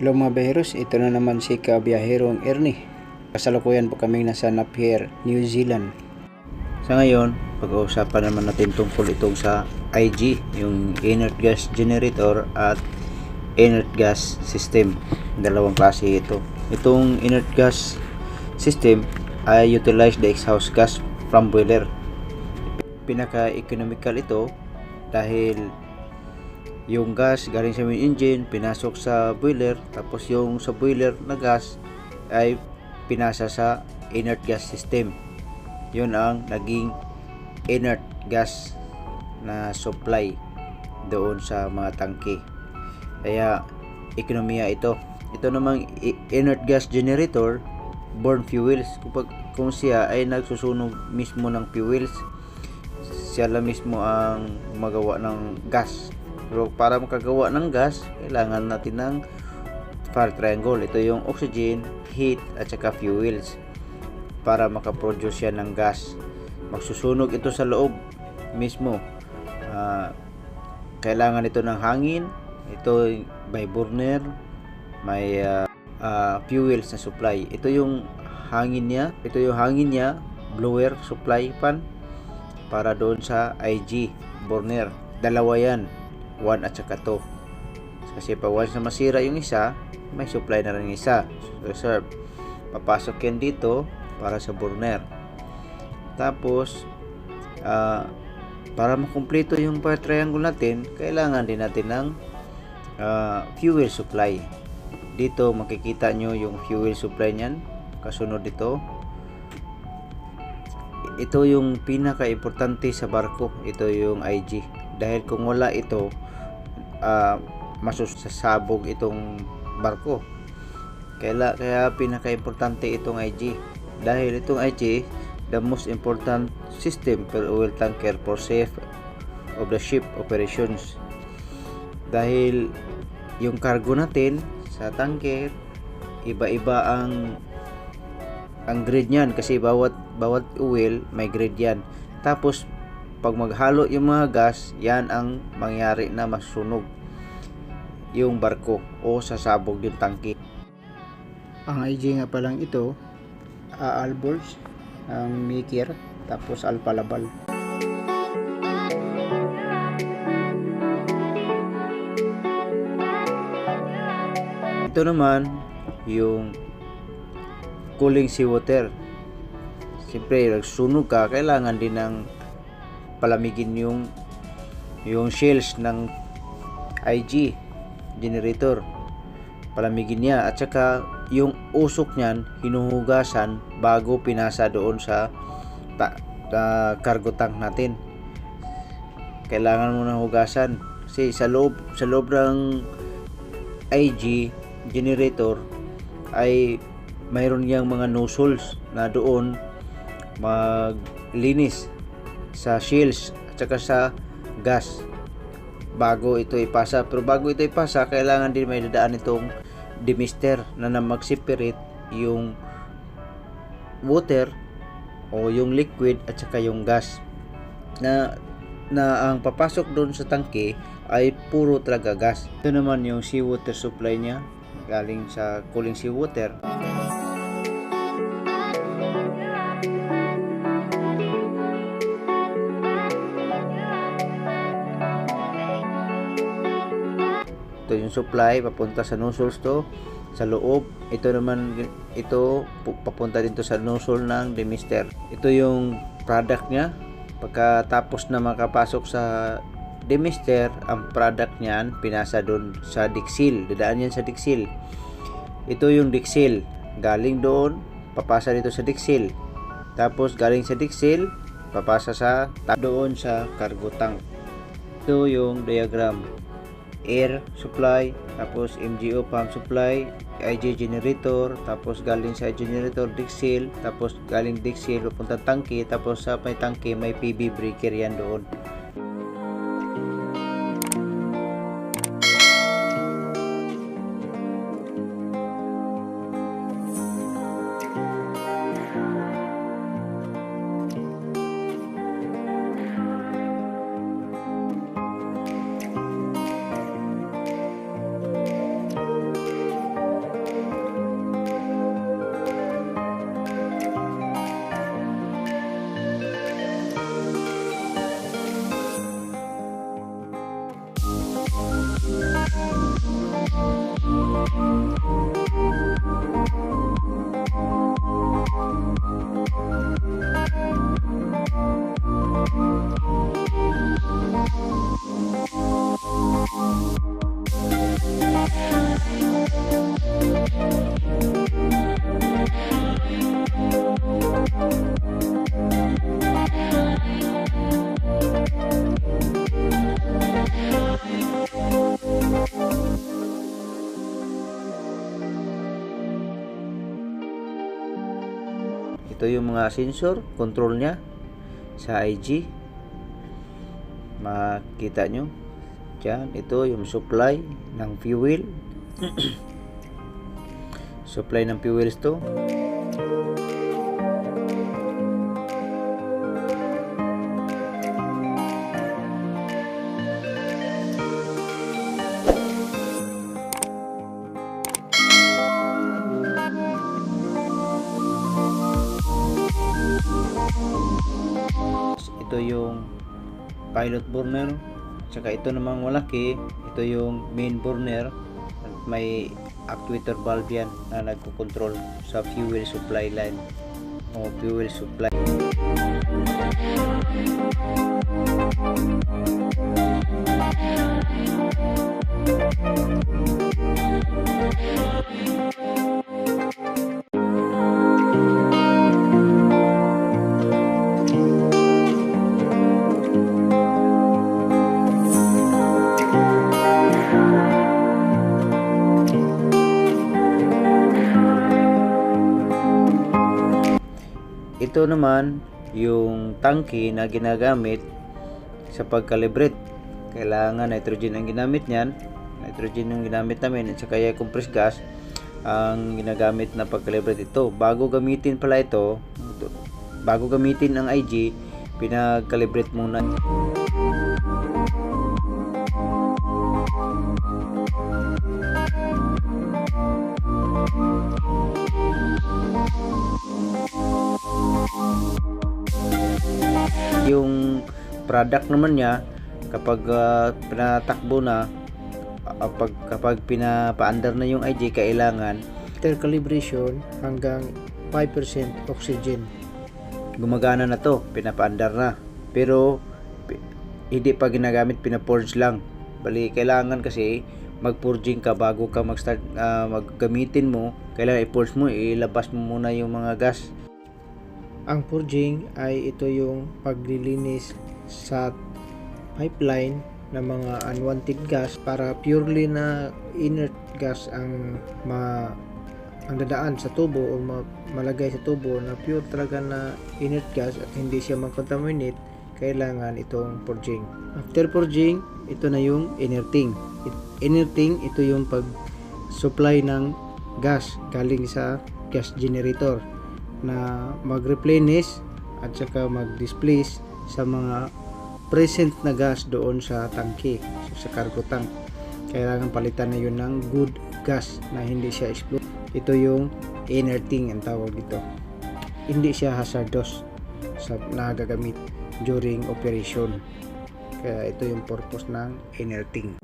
Hello mga biyaheros, ito na naman si kabiyaherong Ernie. Kasalukuyan po kaming nasa Napier, New Zealand. Sa ngayon, pag-uusapan naman natin tungkol itong sa IG, yung inert gas generator at inert gas system. Dalawang klase ito. Itong inert gas system ay utilize the exhaust gas from boiler. Pinaka-economical ito dahil yung gas galing sa main engine pinasok sa boiler, tapos yung sa boiler na gas ay pinasa sa inert gas system. Yun ang naging inert gas na supply doon sa mga tangke, kaya ekonomiya ito. Ito namang inert gas generator, burn fuels. Kung siya ay nagsusunog mismo ng fuels, siya lang mismo ang magawa ng gas. Pero para makagawa ng gas, kailangan natin ng fire triangle. Ito yung oxygen, heat, at saka fuels para makaproduce yan ng gas. Magsusunog ito sa loob mismo. Kailangan ito ng hangin. Ito by burner, may fuels na supply. Ito yung hangin niya, blower supply fan para doon sa IG burner. Dalawa yan, 1 at saka 2. Kasi pag once na masira yung isa, may supply na rin isa reserve. Papasok yan dito para sa burner. Tapos para makumpleto yung fire triangle natin, kailangan din natin ng fuel supply. Dito makikita nyo yung fuel supply nyan, kasunod dito. Ito yung pinaka-importante sa barko. Ito yung IG, dahil kung wala ito, masusasabog itong barko. Kaya pinaka-importante itong IG, dahil itong IG the most important system per oil tanker for safe of the ship operations. Dahil yung cargo natin sa tanker, iba-iba ang grade niyan, kasi bawat oil may grade yan. Tapos pag maghalo yung mga gas, yan ang mangyari na masunog yung barko o sasabog yung tangke. Ang IG nga palang ito, Alborz, ang maker, tapos Alpalabal. Ito naman yung cooling seawater. Siyempre, nagsunog ka, kailangan din ng palamigin yung shells ng IG generator. Palamigin niya, at saka yung usok niyan hinuhugasan bago pinasa doon sa cargo tank natin. Kailangan mo nang hugasan kasi sa loob ng IG generator ay mayroon yang mga nozzles na doon maglinis sa shields at saka sa gas bago ito ipasa. Pero bago ito ipasa, kailangan din may dadaan itong demister na mag-separate yung water o yung liquid at saka yung gas na ang papasok doon sa tangke ay puro talaga gas. Ito naman yung seawater supply niya, galing sa cooling seawater. Ito yung supply papunta sa nozzles to sa loob. Ito naman, ito papunta din to sa nozzle ng demister. Ito yung product niya. Pagkatapos na makapasok sa demister, ang product niyan pinasa doon sa dixil. Dadaan yan sa dixil. Ito yung dixil, galing doon papasa dito sa dixil. Tapos galing sa dixil papasa sa doon sa cargo tank. Ito yung diagram. Air supply, tapos MGO pump supply, IG generator, tapos galing sa generator dixil, tapos galing dixil papunta tangke, tapos sa may tangke may PB breaker yan doon. ito yung mga sensor, control nya sa IG. Makita nyo dyan, ito yung supply ng fuel. Supply ng fuels to. Ito yung pilot burner, saka ito namang malaki, ito yung main burner. May actuator valve yan na nagko-control sa fuel supply line o fuel supply. Ito naman yung tangke na ginagamit sa pagkalibrate. Kailangan nitrogen ang ginamit niyan. Nitrogen yung ginamit namin at saka yung compressed gas ang ginagamit na pagkalibrate ito. Bago gamitin pala ito, bago gamitin ang IG, pinagkalibrate muna. Yung product naman niya kapag pinatakbo na, kapag pinapaandar na yung IG, kailangan after calibration hanggang 5% oxygen. Gumagana na to, pinapaandar na. Pero hindi pa ginagamit, pinapurge lang. Bali, kailangan kasi mag-purging ka bago ka mag-start maggamitin mo. Kailangan i-purge mo, ilabas mo muna yung mga gas. Ang purging ay ito yung paglilinis sa pipeline ng mga unwanted gas para purely na inert gas ang dadaan sa tubo o malagay sa tubo na pure talaga na inert gas at hindi siya mag-contaminate. Kailangan itong purging. After purging, ito na yung inerting. Inerting, ito yung pag-supply ng gas galing sa gas generator na mag-replenish at saka mag-displace sa mga present na gas doon sa tangke, sa cargo tank. Kailangan palitan na yun ng good gas na hindi siya explode. Ito yung inerting ang tawag dito. Hindi siya hazardous sa nagagamit during operation. Kaya ito yung purpose ng inerting.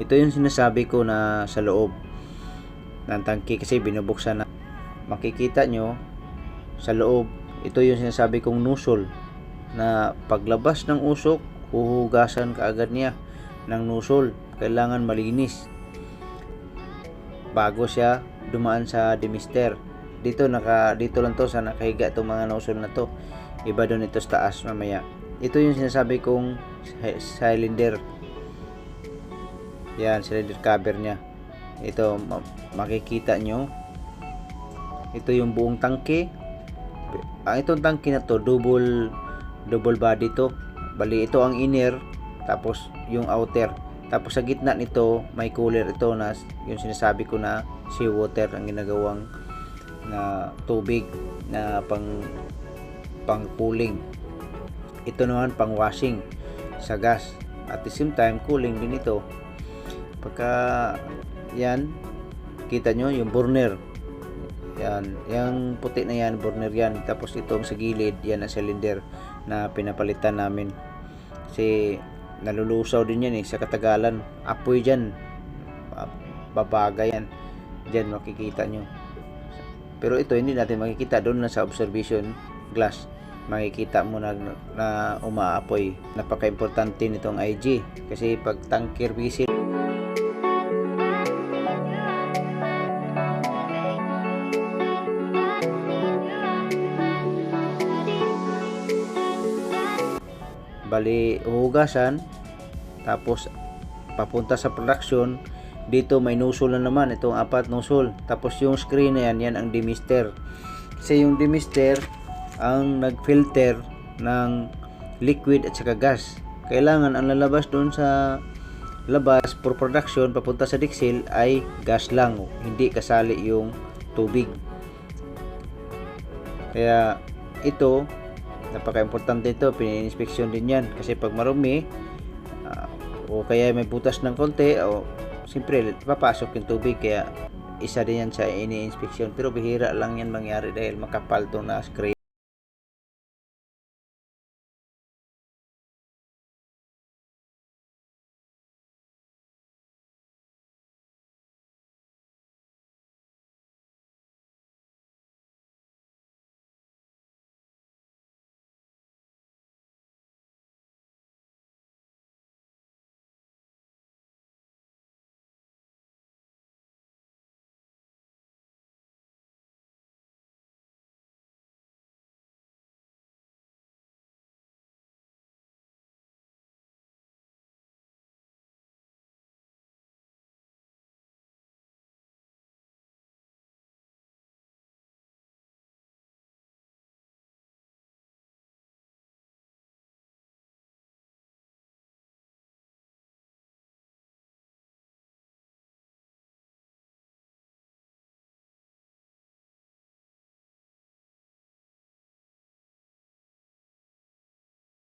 Ito yung sinasabi ko na sa loob ng tangke kasi binubuksan na. Makikita nyo sa loob, ito yung sinasabi kong nozzle na paglabas ng usok, huhugasan kaagad niya ng nozzle. Kailangan malinis bago siya dumaan sa demister. Dito lang to sa nakahiga itong mga nozzle na to. Iba doon ito sa taas mamaya. Ito yung sinasabi kong cylinder. Yan, cylinder cover niya. Ito makikita nyo. Ito yung buong tangke. Itong tangke na to, double body to. Bali, ito ang inner, tapos yung outer. Tapos sa gitna nito, may cooler ito na yung sinasabi ko na seawater ang ginagawang na tubig na pang cooling. Ito naman pang washing sa gas. At the same time, cooling din ito. Pagka yan, kita nyo yung burner. Yan, yung puti na yan, burner yan. Tapos itong sa gilid, yan ang cylinder na pinapalitan namin. Kasi nalulusaw din yan sa katagalan. Apoy dyan, babaga yan. Dyan makikita nyo. Pero ito hindi natin makikita, doon na sa observation glass. Makikita mo na umaapoy. Napaka-importante nitong IG. Kasi pag tanker vessel, bali uhugasan, tapos papunta sa production. Dito may nozzle na naman, itong 4 nozzle. Tapos yung screen na yan ang demister. Kasi yung demister ang nagfilter ng liquid at saka gas. Kailangan ang lalabas doon sa labas for production papunta sa Dixil ay gas lang, hindi kasali yung tubig. Kaya ito, napaka-importante ito, pini-inspeksyon din yan kasi pag marumi o kaya may butas ng konti o siyempre papasok yung tubig, kaya isa din yan sa ini-inspeksyon, pero bihira lang yan mangyari dahil makapal to na screen.